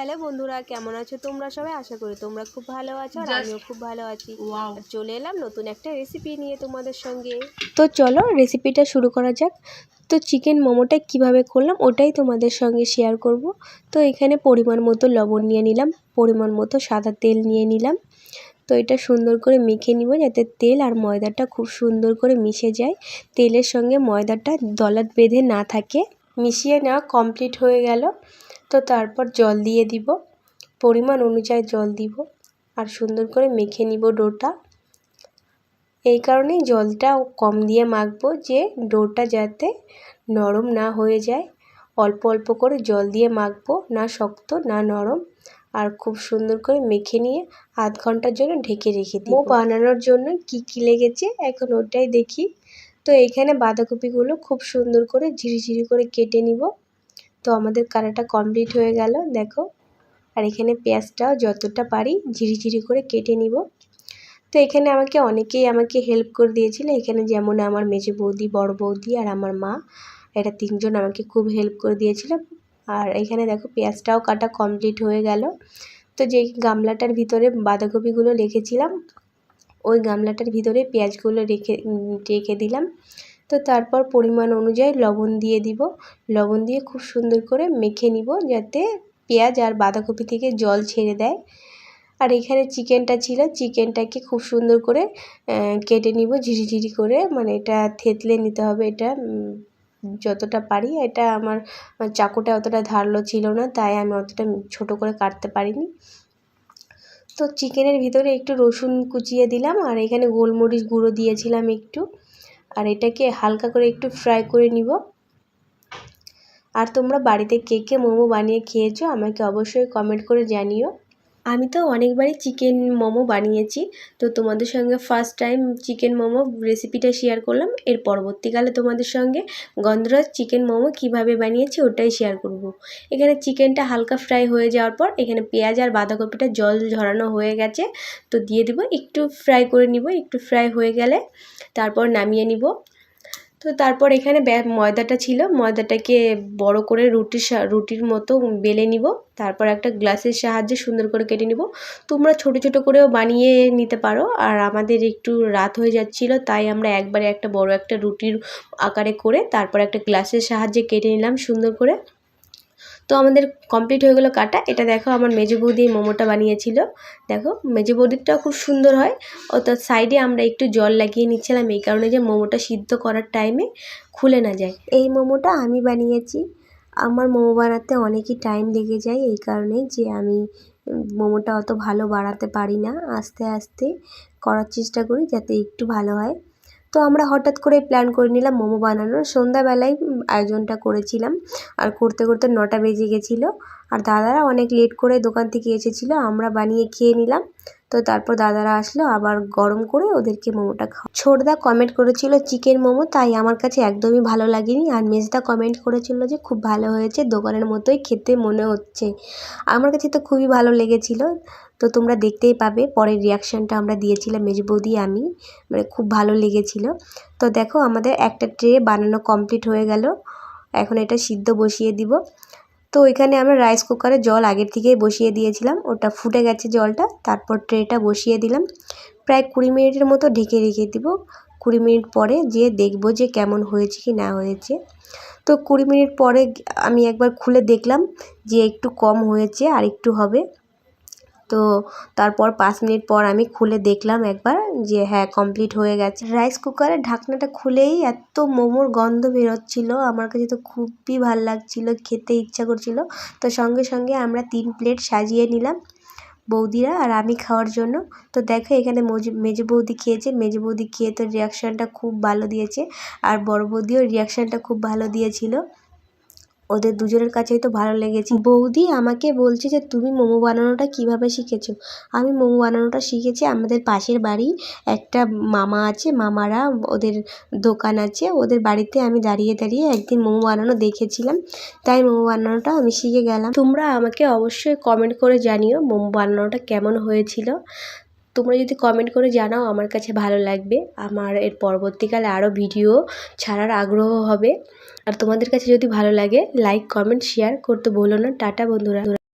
Hello বন্ধুরা, কেমন আছো তোমরা সবাই? আশা করি তোমরা খুব ভালো আছো আর আমিও খুব ভালো আছি। চলে এলাম নতুন একটা রেসিপি নিয়ে তোমাদের সঙ্গে। তো চলো রেসিপিটা শুরু করা যাক। তো চিকেন মোমোটা কিভাবে করলাম ওটাই তোমাদের সঙ্গে শেয়ার করব। তো এখানে পরিমাণ মতো লবণ নিয়ে নিলাম, পরিমাণ মতো সাদা তেল নিয়ে নিলাম। তো এটা সুন্দর করে মেখে নিব যাতে তেল আর ময়দাটা খুব সুন্দর করে মিশে যায়, তেলের সঙ্গে ময়দাটা দলা বেঁধে না থাকে। মিশিয়ে নেওয়া কমপ্লিট হয়ে গেল। তো তারপর জল দিয়ে দিব, পরিমাণ অনুযায়ী জল দিব আর সুন্দর করে মেখে নিব ডোটা। এই কারণেই জলটা কম দিয়ে মাখবো যে ডোটা যাতে নরম না হয়ে যায়। অল্প অল্প করে জল দিয়ে মাখবো, না শক্ত না নরম। আর খুব সুন্দর করে মেখে নিয়ে আধ ঘন্টার জন্য ঢেকে রেখে দিব। মোমো বানানোর জন্য কি লেগেছে এখন ওটাই দেখি। তো এইখানে বাঁধাকপিগুলো খুব সুন্দর করে ঝিরিঝিরি করে কেটে নিব। তো আমাদের কাটাটা কমপ্লিট হয়ে গেল দেখো। আর এখানে পেঁয়াজটাও যতটা পারি ঝিরিঝিরি করে কেটে নিব। তো এখানে অনেকেই আমাকে হেল্প করে দিয়েছিল। এখানে যেমন আমার মেজো বৌদি, বড় বৌদি আর আমার মা, এটা তিনজন আমাকে খুব হেল্প করে দিয়েছিল। আর এখানে দেখো পেঁয়াজটাও কাটা কমপ্লিট হয়ে গেল। তো যে গামলাটার ভিতরে বাঁধাকপিগুলো রেখেছিলাম ওই গামলাটার ভিতরে পেঁয়াজগুলো রেখে দিলাম। তো তারপর পরিমাণ অনুযায়ী লবণ দিয়ে দিব। লবণ দিয়ে খুব সুন্দর করে মেখে নিব যাতে পেঁয়াজ আর বাঁধাকপি থেকে জল ছেড়ে দেয়। আর এখানে চিকেনটা ছিল, চিকেনটাকে খুব সুন্দর করে কেটে নিব ঝিরিঝিরি করে, মানে এটা থেতলে নিতে হবে। এটা যতটা পারি, এটা আমার চাকুটা অতটা ধারালো ছিল না তাই আমি অতটা ছোট করে কাটতে পারিনি। তো চিকেনের ভিতরে একটু রসুন কুচিয়ে দিলাম আর এখানে গোলমরিচ গুঁড়ো দিয়েছিলাম একটু। আর এটাকে হালকা করে একটু ফ্রাই করে নিব। আর তোমরা বাড়িতে কে মোমো বানিয়ে খেয়েছো আমাকে অবশ্যই কমেন্ট করে জানিও। আমি তো অনেকবারই চিকেন মোমো বানিয়েছি, তো তোমাদের সঙ্গে ফার্স্ট টাইম চিকেন মোমো রেসিপিটা শেয়ার করলাম। এর পরবর্তীকালে তোমাদের সঙ্গে গন্ধরাজ চিকেন মোমো কিভাবে বানিয়েছি ওটাই শেয়ার করব। এখানে চিকেনটা হালকা ফ্রাই হয়ে যাওয়ার পর এখানে পেঁয়াজ আর বাঁধাকপিটা জল ঝরানো হয়ে গেছে, তো দিয়ে দিব। একটু ফ্রাই করে নিব, একটু ফ্রাই হয়ে গেলে তারপর নামিয়ে নিব। তো তারপর এখানে ময়দাটা ছিল, ময়দাটাকে বড় করে রুটির মতো বেলে নিব। তারপর একটা গ্লাসের সাহায্যে সুন্দর করে কেটে নিব। তোমরা ছোট ছোট করেও বানিয়ে নিতে পারো। আর আমাদের একটু রাত হয়ে যাচ্ছিল তাই আমরা একবারে একটা বড় একটা রুটির আকারে করে তারপর একটা গ্লাসের সাহায্যে কেটে নিলাম সুন্দর করে। তো আমাদের কমপ্লিট হয়ে গেল কাটা। এটা দেখো আমার মেজো বৌদি এই মোমোটা বানিয়েছিল। দেখো মেজো বৌদিটাও খুব সুন্দর হয়। ও তার সাইডে আমরা একটু জল লাগিয়ে নিচ্ছিলাম এই কারণে যে মোমোটা সিদ্ধ করার টাইমে খুলে না যায়। এই মোমোটা আমি বানিয়েছি। আমার মোমো বানাতে অনেকই টাইম লেগে যায় এই কারণেই যে আমি মোমোটা অত ভালো বানাতে পারি না, আস্তে আস্তে করার চেষ্টা করি যাতে একটু ভালো হয়। তো আমরা হঠাৎ করে প্ল্যান করে নিলাম মোমো বানানোর। সন্ধ্যাবেলায় আয়োজনটা করেছিলাম আর করতে করতে 9টা বেজে গেছিলো। আর দাদারা অনেক লেট করে দোকান থেকে এসেছিলো, আমরা বানিয়ে খেয়ে নিলাম। তো তারপর দাদারা আসলো আবার গরম করে ওদেরকে মোমোটা ছোটদা কমেন্ট করেছিল চিকেন মোমো, তাই আমার কাছে একদমই ভালো লাগেনি। আর মেজদা কমেন্ট করেছিল যে খুব ভালো হয়েছে, দোকানের মতোই খেতে মনে হচ্ছে। আমার কাছে তো খুবই ভালো লেগেছিল। তো তোমরা দেখতেই পাবে পরের রিয়াকশানটা আমরা দিয়েছিলাম মেজ বৌদি আমি, মানে খুব ভালো লেগেছিল। তো দেখো আমাদের একটা ট্রে বানানো কমপ্লিট হয়ে গেল। এখন এটা সিদ্ধ বসিয়ে দিব। তো এখানে আমরা রাইস কুকারে জল আগের থেকেই বসিয়ে দিয়েছিলাম, ওটা ফুটে গেছে জলটা। তারপর ট্রেটা বসিয়ে দিলাম, প্রায় 20 মিনিটের মতো ঢেকে রেখে দিব। 20 মিনিট পরে যে দেখব যে কেমন হয়েছে কি না হয়েছে। তো 20 মিনিট পরে আমি একবার খুলে দেখলাম যে একটু কম হয়েছে, আর একটু হবে। তো তারপর 5 মিনিট পর আমি খুলে দেখলাম একবার যে হ্যাঁ কমপ্লিট হয়ে গেছে। রাইস কুকারের ঢাকনাটা খুলেই এত মোমোর গন্ধ বেরোচ্ছিল, আমার কাছে তো খুবই ভালো লাগছিল, খেতে ইচ্ছা করছিল। তো সঙ্গে সঙ্গে আমরা 3 প্লেট সাজিয়ে নিলাম বৌদিরা আর আমি খাওয়ার জন্য। তো দেখো এখানে মেজো বৌদি খেয়েছে, মেজো বৌদি খেয়ে তো রিয়াকশানটা খুব ভালো দিয়েছে। আর বড় বৌদিও রিয়াকশানটা খুব ভালো দিয়েছিল, ওদের দুজনের কাছেই তো ভালো লেগেছে। বৌদি আমাকে বলছে যে তুমি মোমো বানানোটা কিভাবে শিখেছো? আমি মোমো বানানোটা শিখেছি আমাদের পাশের বাড়ি একটা মামা আছে, মামারা ওদের দোকান আছে, ওদের বাড়িতে আমি দাঁড়িয়ে দাঁড়িয়ে একদিন মোমো বানানো দেখেছিলাম, তাই মোমো বানানোটা আমি শিখে গেলাম। তোমরা আমাকে অবশ্যই কমেন্ট করে জানিও মোমো বানানোটা কেমন হয়েছিল। তোমরা যদি কমেন্ট করে জানাও আমার কাছে ভালো লাগবে, আমার এর পরবর্তীকালে আরও ভিডিও ছাড়ার আগ্রহ হবে। আর তোমাদের কাছে যদি ভালো লাগে লাইক কমেন্ট শেয়ার করতে ভুলো না। টাটা বন্ধুরা।